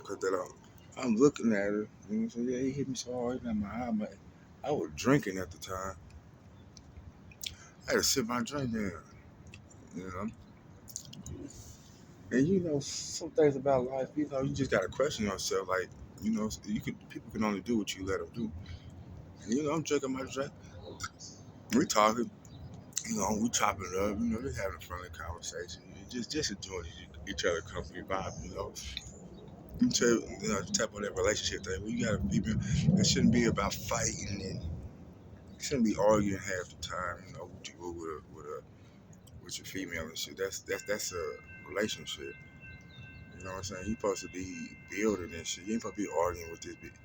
Cause that I'm looking at her. You know, so yeah, he hit me so hard in my eye. I was drinking at the time. I had to sit my drink down. You know, and you know some things about life. You know, you just gotta question yourself. Like, you know, people can only do what you let them do. And, you know, I'm drinking my drink. We talking. You know, we chopping it up. You know, just having a friendly conversation. Just enjoying each other company vibe. You know, you know, tap on that relationship thing. Well, you gotta people. It shouldn't be about fighting and you shouldn't be arguing half the time. You know, what you do with your female and shit. That's a relationship. You know what I'm saying? You supposed to be building and shit. You ain't supposed to be arguing with this bitch.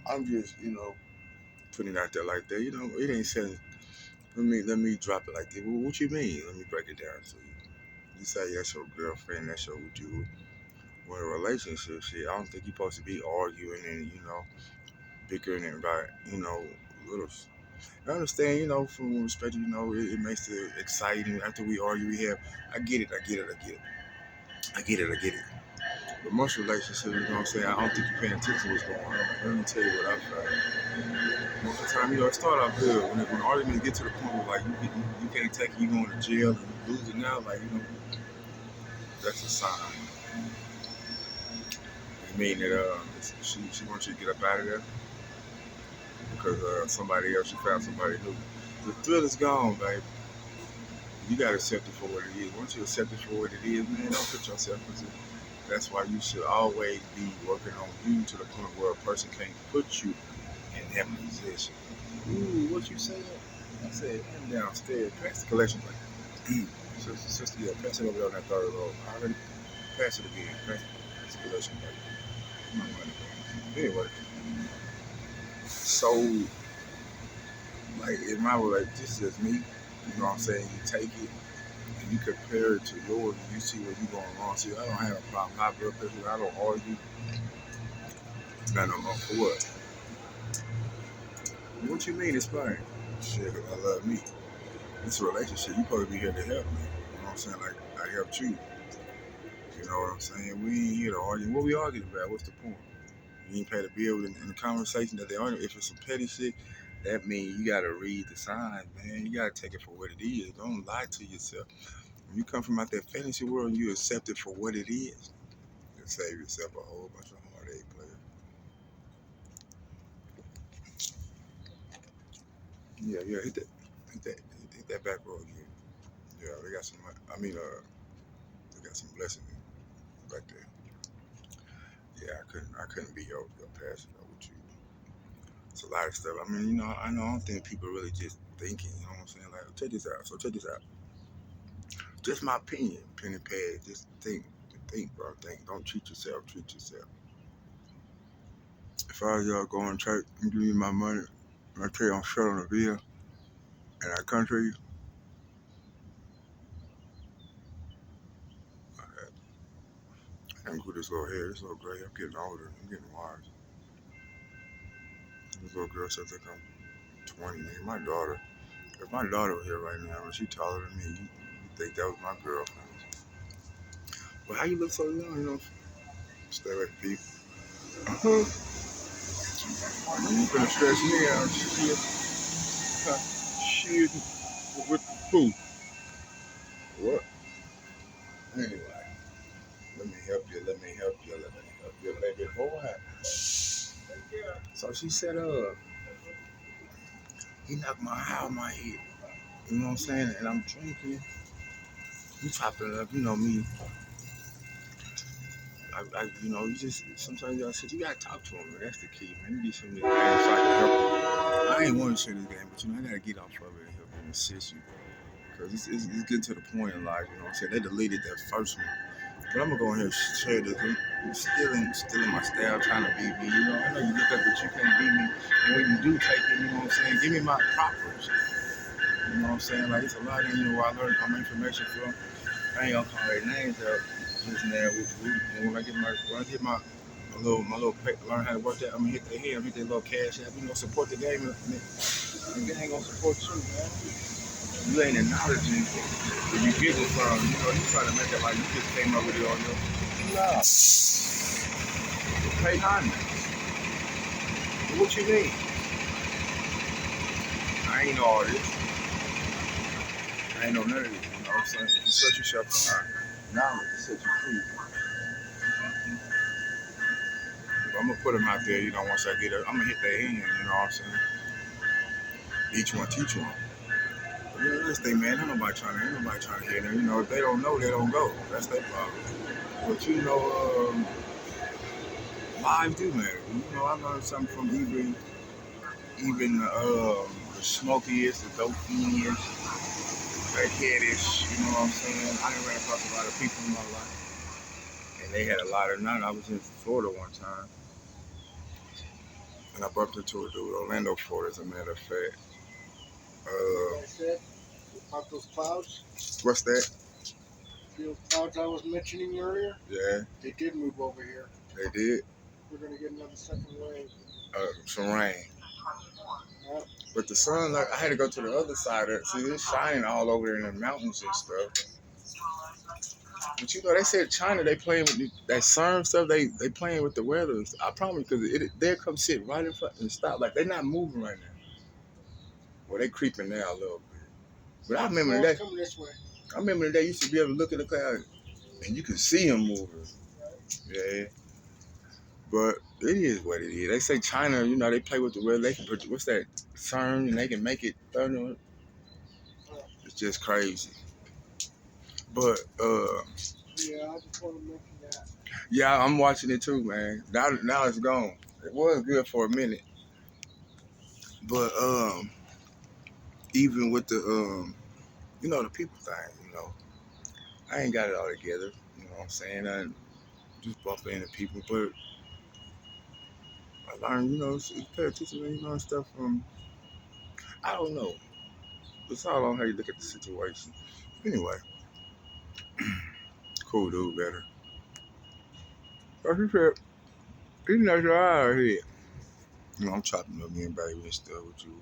I'm just, you know, putting it out there like that. You know, it ain't saying. Let me drop it like that. Well, what you mean? Let me break it down to you. You say that's your girlfriend. That's your what you with a relationship shit. I don't think you supposed to be arguing and you know bickering about you know little. I understand, you know, from respect, you know, it makes it exciting. After we argue, we have. I get it. I get it. I get it. I get it. I get it. But most relationships, you know what I'm saying, I don't think you're paying attention to what's going on. Let me tell you what I found. Most of the time, you know, it start off good. When arguments get to the point where, like, you can't take it, you going to jail and you lose it now, like, you know, that's a sign. You mean that she wants you to get up out of there because somebody else, you found somebody new. The thrill is gone, baby. You got to accept it for what it is. Once you accept it for what it is, man, don't put yourself in it. That's why you should always be working on you to the point where a person can't put you in that position. Ooh, what you said? I said, I'm downstairs. Pass the collection plate. Sister, yeah, pass it over there on that third row. I already pass it again. Pass the collection plate. My money. Anyway, so, like, in my like, this is just me. You know what I'm saying? You take it and you compare it to yours and you see where you're going wrong. See, I don't have a problem. High blood pressure, I don't argue. Not no more. For what? What you mean explain? Shit, 'cause I love me. It's a relationship. You supposed to be here to help me. You know what I'm saying? Like I helped you. You know what I'm saying? We ain't here to argue. What we arguing about? What's the point? You ain't pay the bill in the conversation that they argue. If it's some petty shit, that means you gotta read the signs, man. You gotta take it for what it is. Don't lie to yourself. When you come from out that fantasy world, you accept it for what it is. You'll save yourself a whole bunch of heartache, player. Yeah, yeah, hit that back row again. Yeah, they got some. I mean, they got some blessing right there. Yeah, I couldn't be your pastor with you. It's a lot of stuff. I mean, you know, I don't think people really just thinking. You know what I'm saying? Like, check this out. So check this out. Just my opinion, pen and pad. Just think, bro. Think. Don't cheat yourself. Treat yourself. If I was y'all going to church and give me my money, I tell you I'm short on the bill, and I come to you, I can go this little hair, this little gray. I'm getting older. I'm getting wise. This little girl says like I'm 20. Nigga, my daughter. If my daughter was here right now and she taller than me, you think that was my girlfriend. Well, how you look so young? You know, stay away from people. You finna stress me out. Shit. With who? What? Anyway, let me help you. Let me help you. Let me help you, baby boy. So she said, he knocked my eye out my head. You know what I'm saying? And I'm drinking. You chopping it up. You know me. You know, you just sometimes you gotta sit. You gotta talk to him, man. That's the key, man. You get some of this game so I can help you. I ain't want to share this game, but you know, I gotta get off of it and help you and assist you, because it's getting to the point in life. You know what I'm saying? They deleted that first one, but I'm gonna go ahead and share this. I'm stealing my style, trying to beat me. You know, I know you look up, but you can't beat me. And when you do take it, you know what I'm saying? Give me my props. You know what I'm saying? Like, it's a lot in you where I learned my information from. I ain't gonna call their names out just now. And when I get my little learn how to work that, I'm gonna hit their head, hit their little cash app. You know, support the game. And the game gonna support you, man. You ain't acknowledging where you get it from. You know, you try to make it like you just came up with it on your. Nah, pay homage. What you mean? I ain't know all this. I ain't know none of this. You know what I'm saying? If you search yourself out, knowledge will set you free. I'm gonna put them out there. You know, once I get it, I'm gonna hit their hand. You know what I'm saying? Each one teach one. But yeah, this thing, man, ain't nobody trying to hear them. You know, if they don't know, they don't go. That's their problem. But you know, lives do matter. You know, I learned something from even the smokiest, the dope fiends, the headish. You know what I'm saying? I done ran across a lot of people in my life, and they had a lot of none. I was in Florida one time, and I bumped into a dude, Orlando, Florida, as a matter of fact. I said about those clouds. What's that? The clouds I was mentioning earlier. Yeah, They did move over here. they did. We're gonna get another second wave. Some rain. Yep. But the sun, like, I had to go to the other side of it. See, it's shining all over there in the mountains and stuff. But you know, they said China, they playing with that CERN stuff. They playing with the weather. I promise, because they'll come sit right in front and stop. Like, they're not moving right now. Well, they creeping now a little bit. But I remember No, the it's day. coming this way. I remember the day you used to be able to look at the cloud and you could see them moving. Yeah. But it is what it is. They say China, you know, they play with the weather. They can put, what's that, CERN, and they can make it thunder. It's just crazy. But Yeah, I just want to mention that. yeah, I'm watching it too, man. Now it's gone. It was good for a minute, but even with the you know, the people thing, you know, I ain't got it all together. You know what I'm saying? I just bump into people, but I learned, you know, pay attention, man. You learn stuff from, I don't know. It's all on how you look at the situation. Anyway, cool dude, better. Like you said, he's not your eye here. You know, I'm chopping up me and baby and stuff with you.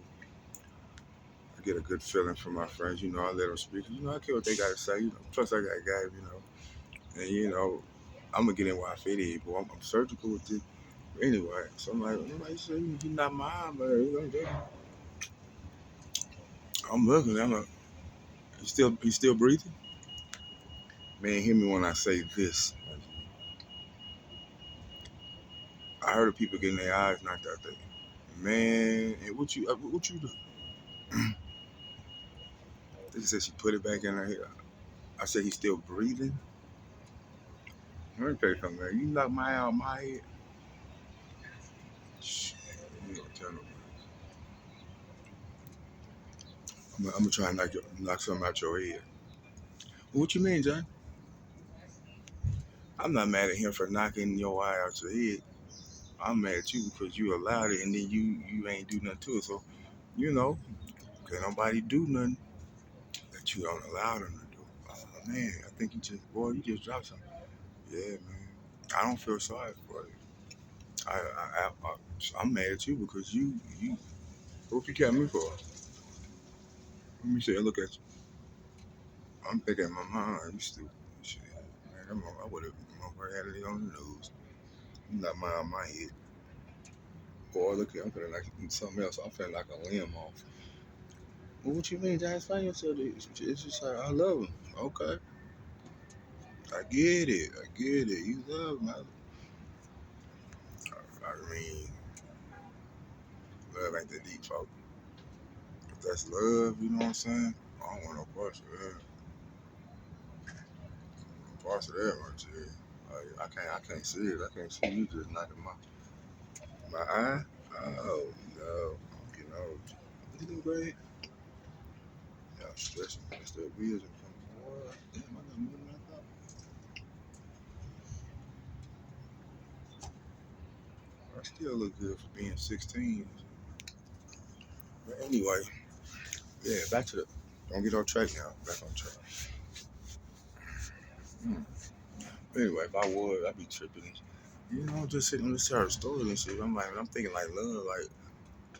I get a good feeling from my friends. You know, I let them speak. You know, I care what they got to say. You know, plus I got guys. You know, and you know, I'm gonna get in where I fit in, but I'm surgical with it. Anyway, so I'm like, nobody say he's not mine, but you know, I'm looking. I'm like, he's still breathing. Man, hear me when I say this. I heard of people getting their eyes knocked out there. Man, and what you do? They said she put it back in her head. I said he's still breathing. Let me tell you something, man. You knock my eye out my head. Shit, you don't tell nobody. I'm gonna try and knock something out your head. What you mean, John? I'm not mad at him for knocking your eye out your head. I'm mad at you because you allowed it and then you ain't do nothing to it. So, you know, can't nobody do nothing that you don't allow them to do. Oh man, I think you just dropped something. Yeah, man. I don't feel sorry for you. I'm mad at you because you what you got me for? Let me see. Look at you. I'm thinking in my mind, you stupid. Shit, man, I would have had it on the news. You not mind my head. Boy, look at I'm feeling like something else. I'm feeling like a limb off. Well, what you mean, Giants fan yourself? It's just like I love him. Okay, I get it. I get it. You love him. I mean, love ain't the deep folk. If that's love, you know what I'm saying? I don't want no parts of that. No parts of that much. Yeah. I can't see it. I can't see you just knocking my eye. Oh no, I'm getting old. You doing great? Yeah, I'm stressing. That's that vision from boy. Damn, I got more than I thought. I still look good for being 16. But anyway, yeah, back to the. Don't get off track now. Back on track. Hmm. Anyway, if I would, I'd be tripping. You know, just sitting on this her story and shit. I'm thinking like love, like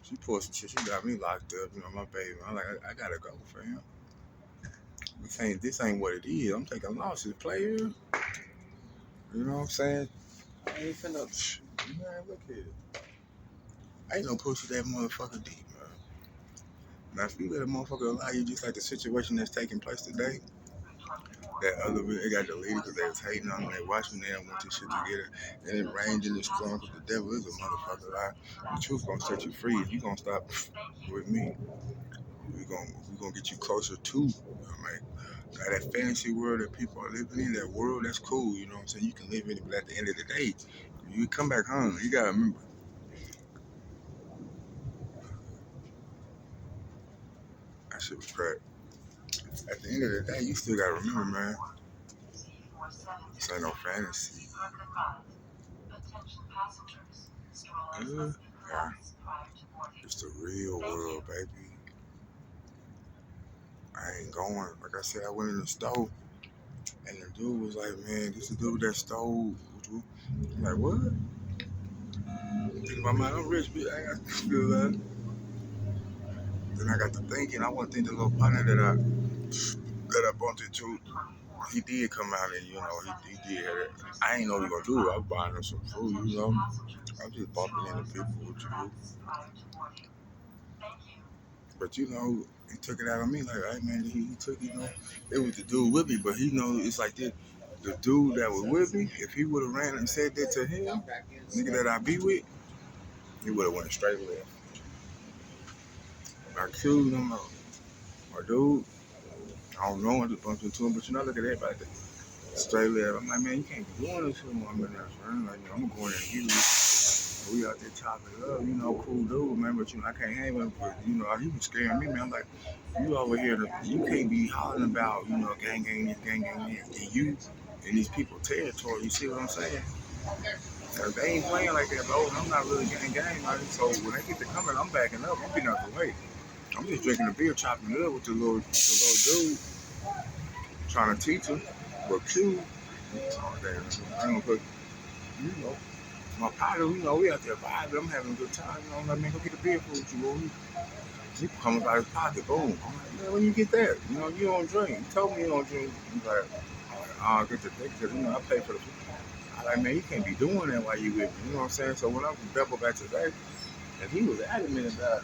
she pulled some shit. She got me locked up. You know, my baby. I'm like, I gotta go, fam. This ain't what it is. I'm taking losses, player. You know what I'm saying? I ain't finna, man, look here. Ain't no pussy that motherfucker deep, man. Now, if you let a motherfucker allow you, just like the situation that's taking place today, that other they got deleted because they was hating on them, they watching them, want this shit together, and it rained in the storm because the devil is a motherfucker lie. The truth gonna set you free if you gonna stop with me. We gonna get you closer to, man. Now that fantasy world that people are living in, that world, that's cool, you know what I'm saying? You can live in it, but at the end of the day, you come back home, you gotta remember, that shit was crack. At the end of the day, you still gotta remember, man, this ain't no fantasy. Yeah, it's the real world, baby. I ain't going. Like I said, I went in the store, and the dude was like, man, this is the dude that stole. I'm like, what? Think about my own rich bitch. I got to feel that. Then I got to thinking, I want to think the little partner that I bumped into, he did come out and, you know, he did have it. I ain't know what he gonna do. I was buying him some food, you know. I was just bumping into people with you. But, you know, he took it out on me like, hey, man, he took, you know, it was the dude with me, but he know it's like this. The dude that was with me, if he would have ran and said that to him, nigga that I be with, he would have went straight left. I killed him, my dude. I don't know, I just bumped into him, but you know, look at everybody. Straight left. I'm like, man, you can't be doing this for 1 minute, man. Like, I'm going to you. We out there chopping it up, you know, cool dude, man. But you know, I can't hang with him. But you know, he was scaring me, man. I'm like, you over here, you can't be hollering about, you know, gang, this, and you in these people territory. You see what I'm saying? They ain't playing like that, bro. I'm not really gang, man. So when they get to coming, I'm backing up. I'm getting out the way. I'm just drinking a beer, chopping it up with the little dude, trying to teach him. But Q, oh damn, I ain't gonna put, you know, my partner, you know, we out there vibing. I'm having a good time. You know, I'm like, man, go get a beer for you, bro. He comes out of his pocket, boom. I'm like, man, when you get that? You know, you don't drink. You told me you don't drink. He's like, I'll get the drink because, you know, I pay for the food. I like, man, you can't be doing that while you with me. You know what I'm saying? So when I was double back today, and he was adamant about it.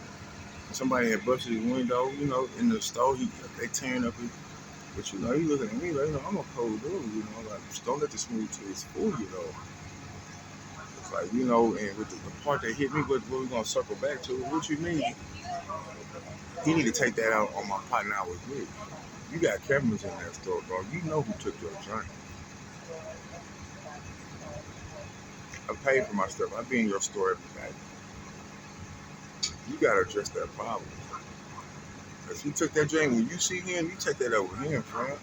Somebody had busted his window, you know, in the store. They tearing up his, but you know, he looking at me like, you know, I'm a cold dude, you know, like, just don't let the smooth taste fool you, though. It's like, you know, and with the part that hit me, what we're going to circle back to, what you mean? He need to take that out on my partner I was with. You got cameras in that store, bro. You know who took your drink. I paid for my stuff. I be in your store every day. You got to address that problem. If he took that drink, when you see him, you take that up with him, friend.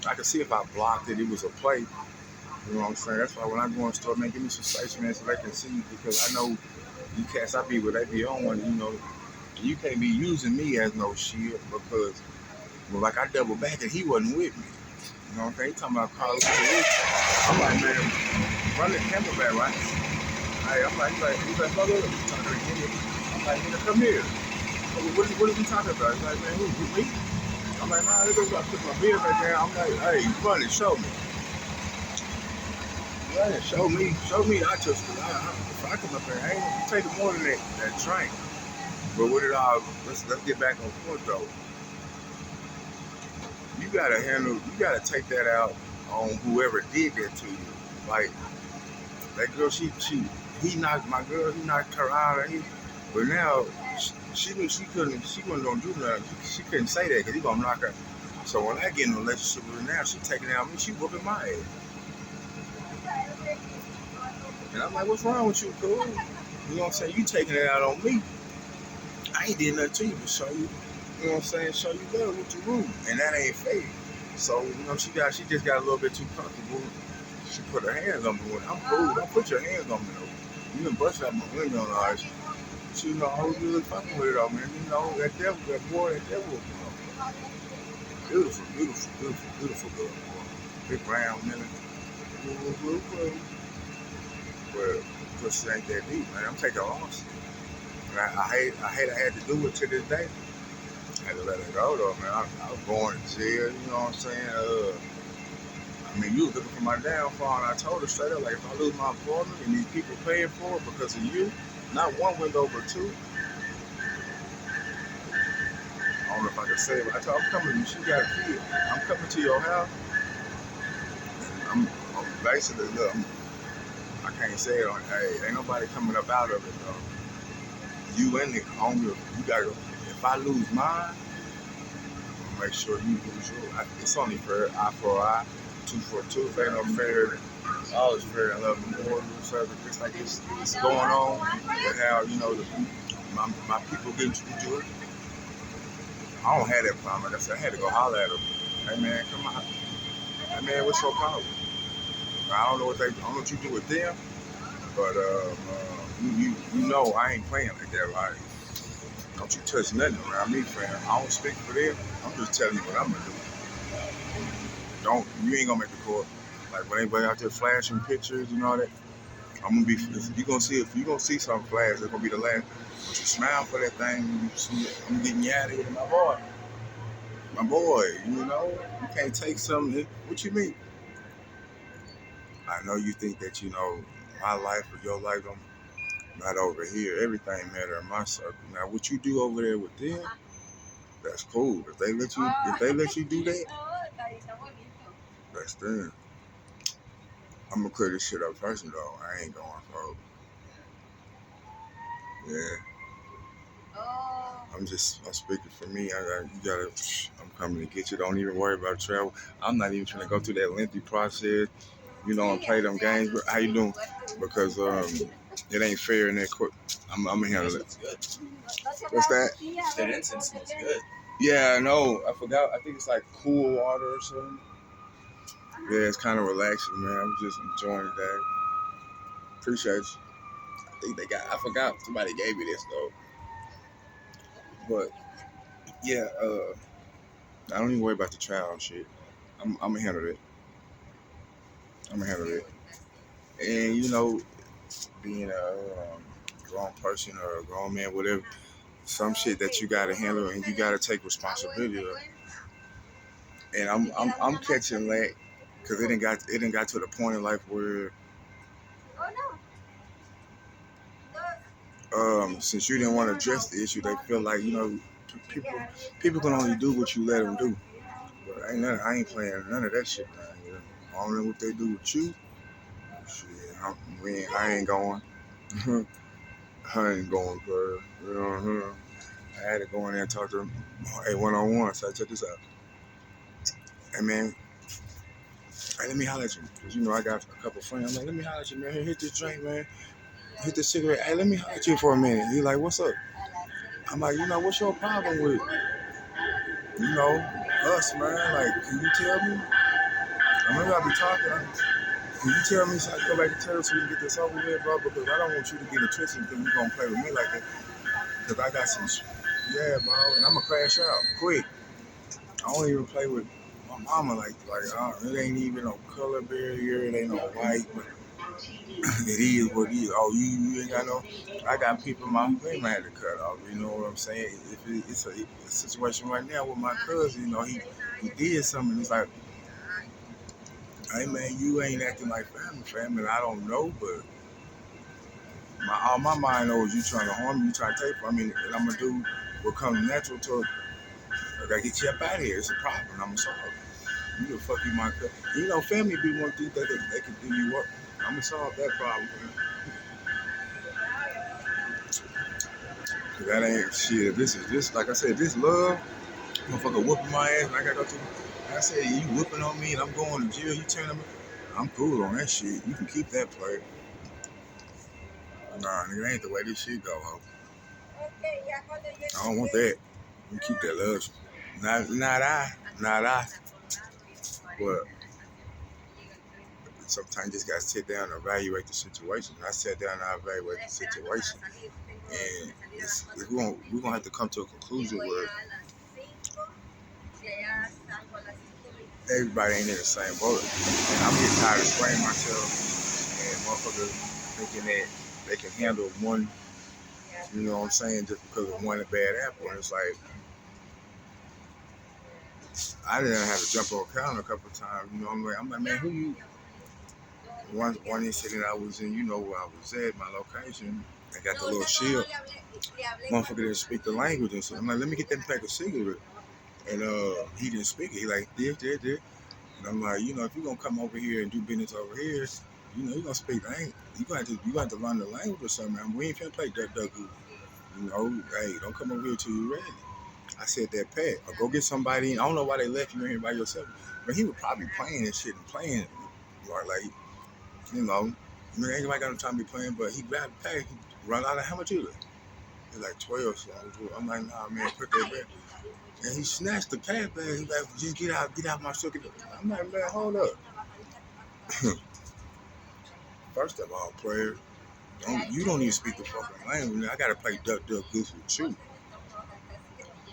I can see if I blocked it, it was a play. You know what I'm saying? That's why when I go in the store, man, give me some space, man, so they can see. Because I know you cats I be with, they be on one, you know. You can't be using me as no shield because, well, like I double back and he wasn't with me. You know what I'm saying? He talking about Carlos. I'm like, man, run the camera back, right? Hey, I'm like, he's like, look, talking to him. I'm like, nigga, come here. What is he talking about? He's like, man, who, me? I'm like, nah, nigga, I put my beer back there. I'm like, hey, run it, show me. Run it, show me. I just, if I come up here, I ain't gonna take more than that drink. But with it all, let's get back on point though. You gotta take that out on whoever did that to you. Like that girl, he knocked my girl, he knocked her out, but now she knew she wasn't gonna do nothing. She couldn't say that because he gonna knock her. So when I get in a relationship with her now, she taking it out on me, she whooping my ass. And I'm like, what's wrong with you, cool? You know what I'm saying? You taking it out on me. I ain't did nothing to you but show you, you know what I'm saying, show you love with your room. And that ain't fair. So, you know, she just got a little bit too comfortable. She put her hands on me. I'm cool. Don't put your hands on me though. You done bust out my window and all that. She, you know, I was really fucking with it though, man. You know, that devil, that boy, that devil. Beautiful girl. Big brown nigga. But pussy ain't that deep, man. I'm taking a loss. And I hate I had to do it to this day. I had to let it go though, man. I was going to jail, you know what I'm saying? I mean, you was looking for my downfall, and I told her straight up, like, if I lose my employment and these people paying for it because of you, not one window but two. I don't know if I can say it, but I told her, I'm coming. She got a kid. I'm coming to your house. I'm basically look. I can't say it on. Hey, ain't nobody coming up out of it though. You in it on your. You gotta. If I lose mine, I'm gonna make sure you lose yours. It's only fair. Eye for eye, two for two. If ain't no fair. All is fair and love and war. Service just like it's going on. But how my people getting treated. I don't have that problem. Like I said, I had to go holler at them. Hey man, come on. Hey man, what's your problem? I don't know what you do with them, but you know I ain't playing like that. Like, don't you touch nothing around me, fam. I don't speak for them. I'm just telling you what I'm gonna do. You ain't gonna make the court. Like when anybody out there flashing pictures and all that, I'm gonna be. If you gonna see something flash, it's gonna be the last. But you smile for that thing. You see, I'm getting you out of here, my boy. You know, you can't take something. What you mean? I know you think that my life or your life don't not over here. Everything matter in my circle. Now, what you do over there with them, that's cool. If they let you do that, that's them. I'm gonna clear this shit up first though. I ain't going for yeah. I'm speaking for me. I'm coming to get you. Don't even worry about travel. I'm not even trying to go through that lengthy process, and play them games. But how you doing? Because it ain't fair in that court. I'm gonna handle it. What's that? That incense smells good. Yeah, I know. I forgot. I think it's like cool water or something. Yeah, it's kind of relaxing, man. I'm just enjoying the day. Appreciate you. I think they got. I forgot somebody gave me this though. But yeah, I don't even worry about the trial shit. I'm gonna handle it. I'm gonna handle it. And being a grown person or a grown man, whatever, some shit that you gotta handle and you gotta take responsibility of. And I'm catching that because it didn't got to the point in life where since you didn't want to address the issue, they feel like people people can only do what you let them do. But I ain't playing none of that shit around here. I don't know what they do with you. Shit, I ain't going. I ain't going, bro. I had to go in there and talk to them, hey, one-on-one. So I check this out. Hey, man, hey, let me holler at you. Because, I got a couple friends. I'm like, let me holler at you, man. Here, hit this drink, man. Hit this cigarette. Hey, let me holler at you for a minute. He like, what's up? I'm like, what's your problem with, us, man? Like, can you tell me? I know y'all be talking. Can you tell me so I can go back and tell you so we can get this over with, bro? Because I don't want you to get it twisted because you're going to play with me like that. Because I got some, yeah, bro. And I'm going to crash out quick. I don't even play with my mama it ain't even no color barrier. It ain't no white, but it is what it is. Oh, you ain't got no. I got people my family had to cut off. You know what I'm saying? If it's a situation right now with my cousin, he did something. It's like, hey man, you ain't acting like family. I don't know, but all my mind knows you trying to harm me, you trying to take from me, and I'm gonna do what comes natural to. I gotta get you up out of here. It's a problem. I'm gonna solve it. You gonna fuck you my cousin. Family be one thing that they can do you up. I'm gonna solve that problem. Cause that ain't shit. This is just like I said. This love, motherfucker whooping my ass. And I gotta go through. Like I said, you whooping on me, and I'm going to jail. You telling me I'm cool on that shit. You can keep that play. Nah, nigga, ain't the way this shit go, ho. I don't want that. You keep that love. Not I. But sometimes you just gotta sit down and evaluate the situation. I sat down and I evaluated the situation, and we're gonna have to come to a conclusion where everybody ain't in the same boat. And I'm getting tired of spraying myself and motherfuckers thinking that they can handle one, just because of one bad apple. And it's like, I didn't have to jump on counter a couple of times. You know, I'm like, man, who you? One incident I was in, you know where I was at, my location. I got the little shield. Motherfucker didn't speak the language and so I'm like, let me get that pack of cigarette. And he didn't speak it. He like, this. And I'm like, you know, if you're gonna come over here and do business over here, you know, you're gonna speak language. You got to learn the language or something. Man. We ain't finna play duck duck goose. You know, hey, don't come over here till you ready. I said that Pat, or go get somebody. I don't know why they left you in here by yourself, but he was probably playing and shit and playing, like you know, ain't nobody got no time to be playing. But he grabbed the pack, he run out of how much is it? It's like 12. So I'm like, nah, man, put that back. And he snatched the pad back. He like, just get out my sugar. I'm like, man, hold up. First of all, player, you don't even speak the fucking language. I gotta play duck duck goose with you.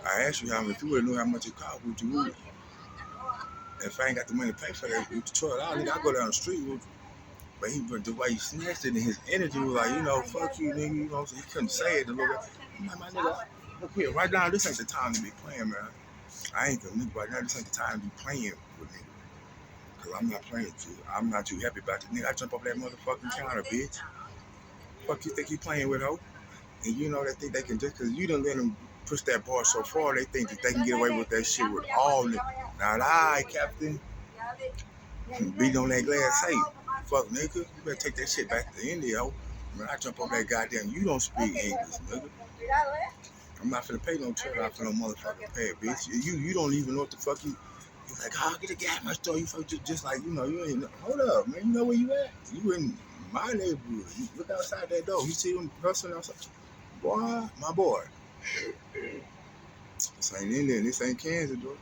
I asked you if you would have knew how much it cost, would you? If I ain't got the money to pay for that, it's $12. I go down the street with you. But the way he snatched it and his energy was like, you know, fuck you, nigga. You know, so he couldn't say it. I'm like, my nigga, look here, right now, this ain't the time to be playing, man. I ain't gonna nigga right now. This ain't the time to be playing with me. Cause I'm not playing with you. I'm not too happy about this nigga. I jump over that motherfucking counter, bitch. Fuck you think you playing with, hoe? And you know they think they can just cause you done let them push that bar so far, they think that they can get away with that shit with all niggas. Now, I, Captain, beat on that glass safe. Fuck, nigga. You better take that shit back to India, ho. When I jump over that goddamn, you don't speak English, nigga. I'm not finna pay no $12 for no motherfucking pad, bitch. You don't even know what the fuck you like, oh, get a gas in my store. You fuck just like, you know, you ain't, hold up, man. You know where you at? You in my neighborhood. You look outside that door. You see them hustling outside. Boy, my boy. This ain't India. This ain't Kansas, bro.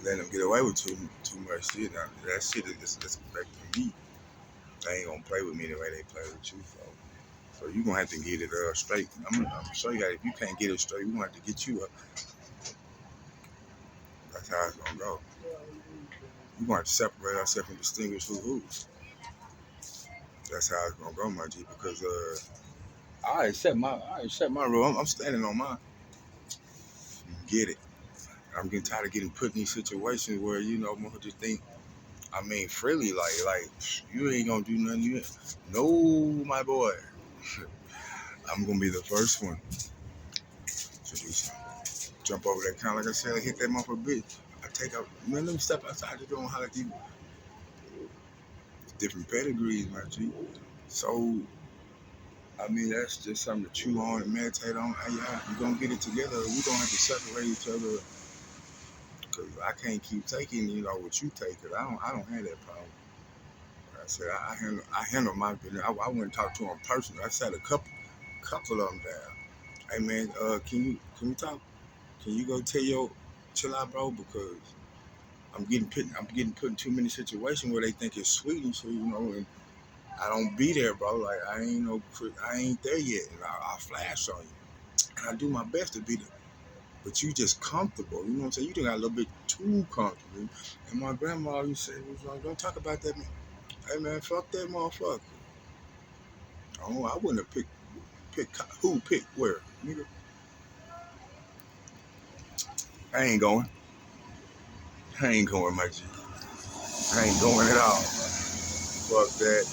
Let them get away with too much shit. Now, that shit is just affecting me. They ain't gonna play with me the way they play with you, folks. So you gonna have to get it straight. I'm gonna show you how if you can't get it straight, we gonna have to get you up. That's how it's gonna go. You gonna have to separate ourselves and distinguish who's. That's how it's gonna go, my G. Because I accept my rule. I'm standing on mine. Get it. I'm getting tired of getting put in these situations where you know motherfuckers just think. I mean, freely, like you ain't gonna do nothing. No, my boy. I'm gonna be the first one to do something. Jump over that counter, like I said, I hit that motherfucker bitch. I take out, man, let me step outside the door and holler at these different pedigrees, my G. So, I mean, that's just something to chew on and meditate on. Hey, yeah, we're gonna get it together. We don't have to separate each other because I can't keep taking, you know, what you take. Cause I don't have that problem. Like I said, I handle my business. I went and talked to him personally. I sat a couple of them down. Hey, man, can we talk? Can you go tell your chill out, bro? Because I'm getting put in too many situations where they think it's sweet and shit, you know, and I don't be there, bro. Like I ain't there yet, and I'll flash on you, and I do my best to be there. But you just comfortable, you know what I'm saying? You done got a little bit too comfortable. And my grandma used to say, "Don't talk about that, man. Hey, man, fuck that motherfucker. Oh, I wouldn't have picked who picked where, nigga. I ain't going. I ain't going, my G. I ain't going at all. Fuck that.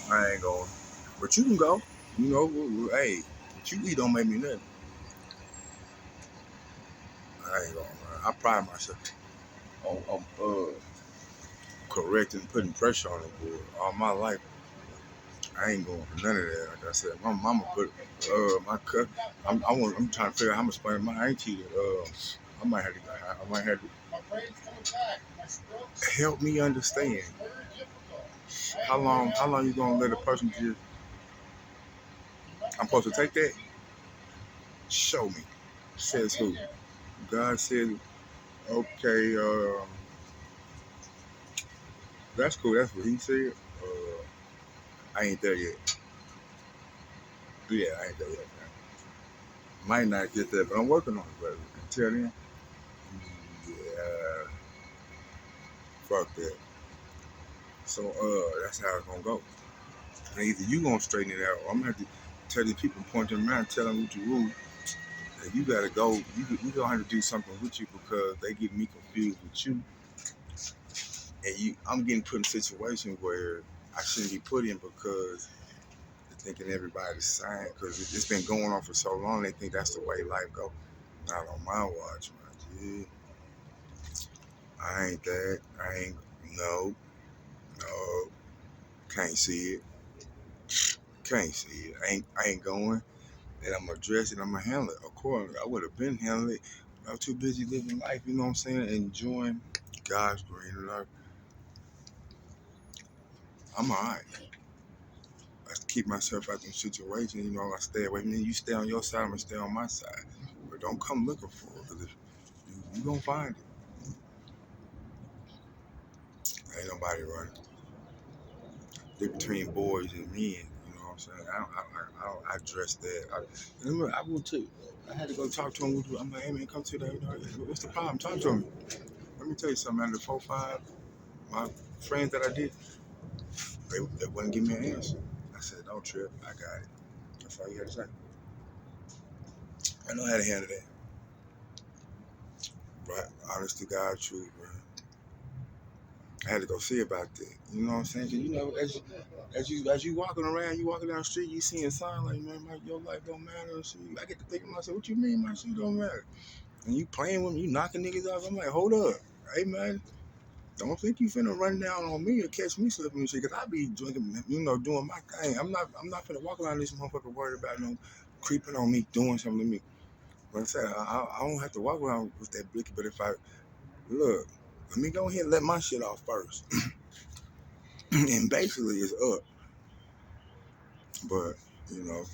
I ain't going. But you can go. You know, hey, what you eat don't make me nothing. I ain't going, man. I pride myself on correcting, putting pressure on the board all my life. I ain't going for none of that. Like I said, my mama put my cut. I'm trying to figure out how much explain my auntie that I might have to help me understand how long you gonna let a person just. I'm supposed to take that. Show me. Says who? God said, okay. That's cool. That's what he said. I ain't there yet. Yeah, I ain't there yet, man. Might not get there, but I'm working on it, brother. Until then, yeah, fuck that. So, that's how it's gonna go. And either you gonna straighten it out, or I'm gonna have to tell these people, point them around, tell them what you rule, If you gotta go, you gonna have to do something with you because they get me confused with you, and I'm getting put in situations where I shouldn't be put in because they're thinking everybody's the same. Because it's been going on for so long, they think that's the way life go. Not on my watch, man. Yeah, I ain't that. I ain't no, no. Can't see it. Can't see it. I ain't going. And I'm gonna address it. I'm gonna handle it. Of course, I would have been handling it. I was too busy living life. You know what I'm saying? Enjoying God's green earth. I'm alright. I keep myself out in situations. You know, I stay away from you. You stay on your side. I'm gonna stay on my side. But don't come looking for it, because if you gonna find it. Ain't nobody running. They're between boys and men. You know what I'm saying? I address that. I will too. I had to go talk to him. I'm like, hey man, come to that. You know, what's the problem? Talk to me. Let me tell you something. Out of the 4-5, my friends that I did, they wouldn't give me an answer. I said, don't trip. I got it. That's all you had to say. I know how to handle that. Right? Honest to God, truth, man. I had to go see about that. You know what I'm saying? 'Cause, you know, as you walking around, you walking down the street, you seeing signs like, man, your life don't matter and shit. I get to thinking to myself, what you mean my shit don't matter? And you playing with me, you knocking niggas off. I'm like, hold up. Hey man, don't think you finna run down on me or catch me slipping and shit, cause I be drinking, you know, doing my thing. I'm not finna walk around this motherfucker worried about no creeping on me, doing something to me. Like I said, I don't have to walk around with that blicky, but if I look, let me go ahead and let my shit off first. And basically it's up. But, you know,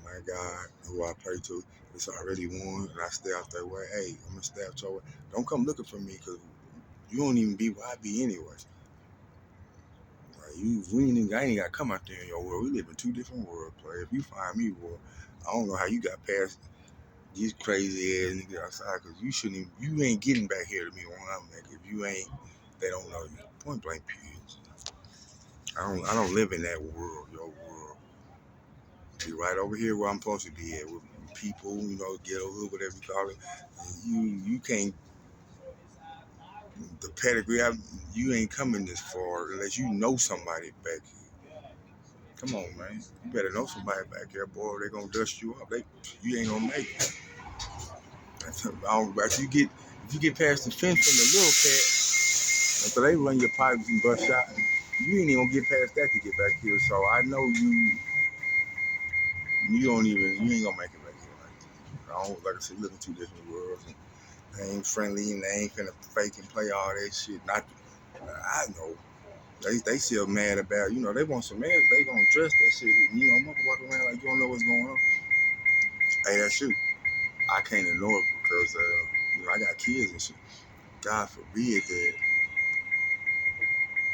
my God, who I pray to, it's already won, and I stay out that way. Hey, I'm gonna stay out your way. Don't come looking for me, because you don't even be where I be anyway. Like, I ain't gotta come out there in your world. We live in two different worlds, player. If you find me, boy, I don't know how you got past these crazy ass niggas outside, because you ain't getting back here to me when I'm at. If you ain't, they don't know you. Point blank period. I don't live in that world, your world. Be right over here where I'm supposed to be at with people, you know, ghetto hood, whatever you call it. And you can't, the pedigree, you ain't coming this far unless you know somebody back here. Come on, man. You better know somebody back here, boy. Or they gonna dust you up. You ain't gonna make it. If you get past the fence from the little cat, after they run your pipes and bust shot, you ain't even gonna get past that to get back here. So I know you ain't gonna make it back here like that. I don't, like I said, you live in two different worlds, and they ain't friendly, and they ain't finna fake and play all that shit. Not, I know. They still mad about, you know, they want some ass, they gonna dress that shit. You know, mother walk around like you don't know what's going on. Hey, that shit, I can't ignore it because, you know, I got kids and shit. God forbid that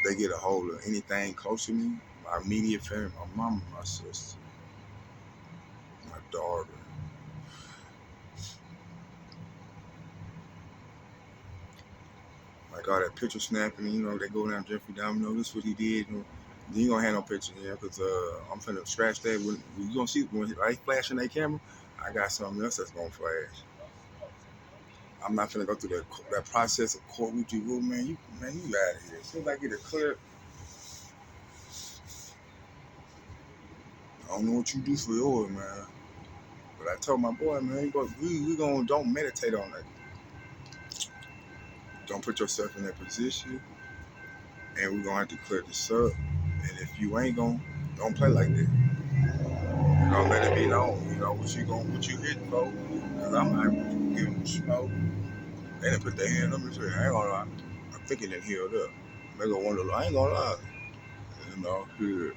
they get a hold of anything close to me. My immediate family, my mama, my sister, my daughter. Like all that picture snapping, you know, they go down Jeffrey Dahmer, you know, this is what he did. You know, you ain't gonna have no picture here because I'm finna scratch that. When you gonna see when I flashing that camera, I got something else that's gonna flash. I'm not finna go through that process of court with you, man. You out of here. As soon as I get it clear, I don't know what you do for yours, man. But I told my boy, man, we gonna don't meditate on that. Don't put yourself in that position, and we're gonna have to clear this up. And if you ain't gonna, don't play like that. Don't let it be known. You know what you hitting for? Cause I'm not giving them smoke. They didn't put their hand up and say, I ain't gonna lie. I'm thinking it healed up. They gonna wonder, I ain't gonna lie. You know, here.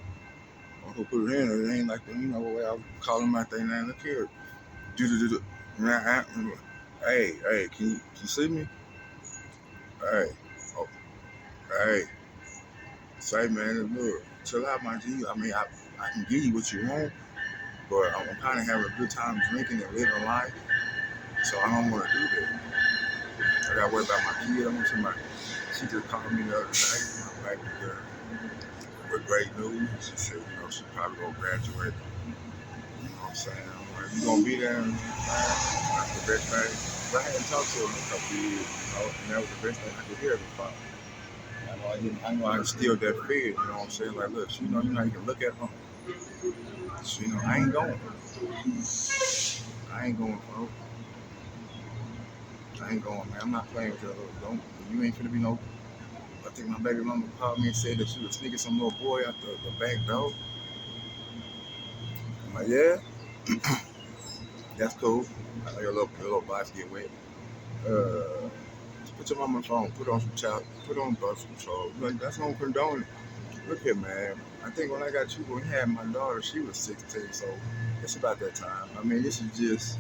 I'm gonna put it in. It ain't like the, you know, the way I was calling my thing. Now look here. Do. Hey, can you see me? Hey, oh, hey, say man, look, chill out, my G. I mean, I can give you what you want, but I'm kind of having a good time drinking and living life, so I don't want to do that. I got to worry about my kid. I want somebody. She just called me the other night, my baby girl, with great news. She said, you know, she probably gonna graduate know what I'm saying? If you gonna be there, man, that's the best thing. But I hadn't talked to him in a couple of years, and that was the best thing I could hear him about. I know I instilled that fear, you know what I'm saying? Like, look, you know, you can look at him. So, I ain't going. I ain't going, bro. I ain't going, man. I'm not playing with your little don't. You ain't finna be no. I think my baby mama called me and said that she was sneaking some little boy out the back door. I'm like, yeah, that's cool. I know your little box get wet. Uh, put your mama on the phone. Put on some child. Put on birth control. Like, that's gonna condone it. Look here, man. I think when I got you, when you had my daughter, she was 16, so it's about that time. I mean, this is just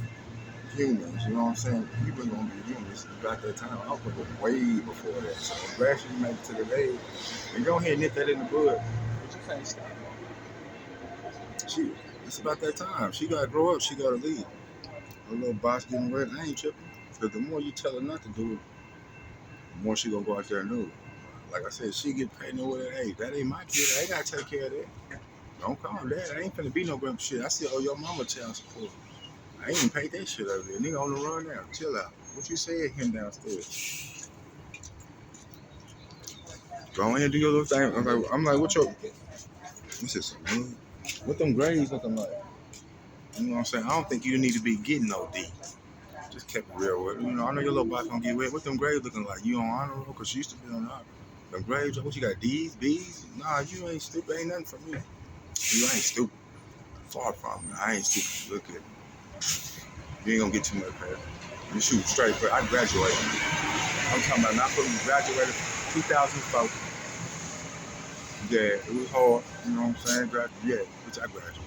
humans, you know what I'm saying? People are gonna be humans. It's about that time. I was way before that. So I'm glad she made it to the age. And go ahead and nip that in the bud. But you can't stop. She, it's about that time. She gotta grow up. She gotta leave. Her little boss getting ready. I ain't tripping. Because the more you tell her not to do it, the more she gonna go out there and do it. Like I said, she get pregnant with that. Hey, that ain't my kid. I ain't gotta take care of that. Don't call her that. I ain't finna be no grandpa shit. I still owe your mama child support. I ain't even paid that shit over there. Nigga on the run now. Chill out. What you said him downstairs? Go ahead and do your little thing. I'm like, what your? This is some good. What them grades looking like? You know what I'm saying? I don't think you need to be getting no D. Just kept it real with it. I know your little box gonna get wet. What them grades looking like? You on honor roll? Cause she used to be on honor. Them grades, what you got? D's, B's? Nah, you ain't stupid. Ain't nothing for me. You ain't stupid. Far from me. I ain't stupid. Look at me. You ain't gonna get too much past. You shoot straight, but I graduated. I'm talking about not putting graduated 2004. Yeah, it was hard. You know what I'm saying? Yeah, which I graduated.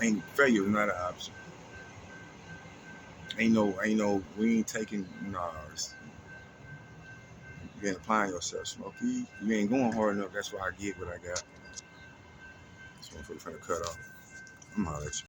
Ain't failure is not an option. Ain't no. We ain't taking. Nah, you ain't applying yourself, Smokey. You ain't going hard enough. That's why I get what I got. This motherfucker finna cut off. I'm out at you.